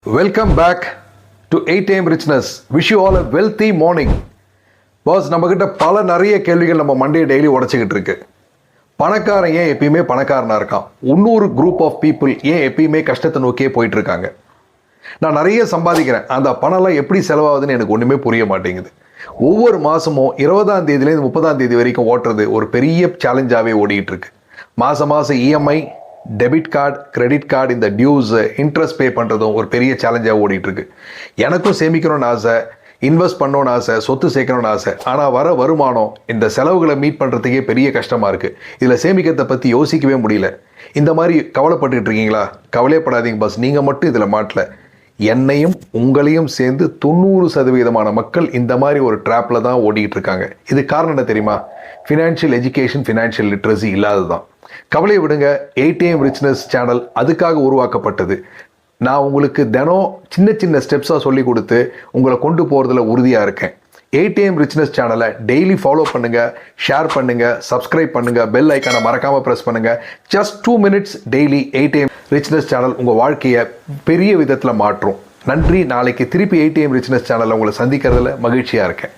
Welcome back to 8 AM Richness. Wish you all a wealthy morning. Boss, நம்மக்கிட்ட நிறைய கேள்விகள் நம்ம மண்டே டெய்லி உடச்சிக்கிட்டு இருக்கு. பணக்காரன் ஏன் எப்பயுமே பணக்காரனாக இருக்கான்? இன்னொரு குரூப் ஆஃப் பீப்புள் ஏன் எப்பயுமே கஷ்டத்தை நோக்கியே போயிட்டு இருக்காங்க? நான் நிறைய சம்பாதிக்கிறேன், அந்த பணம்லாம் எப்படி செலவாகுதுன்னு எனக்கு ஒன்றுமே புரிய மாட்டேங்குது. ஒவ்வொரு மாதமும் 20ஆம் தேதியிலேருந்து 30ஆம் தேதி வரைக்கும் ஓட்டுறது ஒரு பெரிய சேலஞ்சாகவே ஓடிக்கிட்டு இருக்கு. மாதம் EMI, debit card, credit card, இந்த டியூஸ், இன்ட்ரெஸ்ட் பே பண்ணுறதும் ஒரு பெரிய சேலஞ்சாக ஓடிட்டுருக்கு. எனக்கும் சேமிக்கணும்னு ஆசை, இன்வெஸ்ட் பண்ணணும்னு ஆசை, சொத்து சேர்க்கணும்னு ஆசை. ஆனால் வர வருமானம் இந்த செலவுகளை மீட் பண்ணுறதுக்கே பெரிய கஷ்டமாக இருக்குது. இதில் சேமிக்கிறதை பற்றி யோசிக்கவே முடியல. இந்த மாதிரி கவலைப்பட்டுக்கிட்டு இருக்கீங்களா? கவலைப்படாதீங்க பாஸ், நீங்கள் மட்டும் இதில் மாட்டல. என்னையும் உங்களையும் சேர்ந்து 90% மக்கள் இந்த மாதிரி ஒரு ட்ராப்பில் தான் ஓடிக்கிட்டு இருக்காங்க. இது காரணம் என்ன தெரியுமா? ஃபினான்ஷியல் எஜுகேஷன், ஃபினான்ஷியல் லிட்ரஸி இல்லாதது தான். கவலையை விடுங்க. 8 AM Richness சேனல் அதுக்காக உருவாக்கப்பட்டது. நான் உங்களுக்கு தினம் சின்ன சின்ன ஸ்டெப்ஸாக சொல்லி கொடுத்து உங்களை கொண்டு போகிறதுல உறுதியாக இருக்கேன். 8 AM Richness சேனலை டெய்லி ஃபாலோ பண்ணுங்கள், ஷேர் பண்ணுங்கள், சப்ஸ்கிரைப் பண்ணுங்கள், பெல் ஐக்கானை மறக்காமல் ப்ரெஸ் பண்ணுங்கள். Just 2 minutes daily 8 AM Richness channel உங்கள் வாழ்க்கையை பெரிய விதத்தில் மாற்றும். நன்றி. நாளைக்கு திருப்பி 8 AM Richness சேனலில் உங்களை சந்திக்கிறதுல மகிழ்ச்சியாக இருக்கேன்.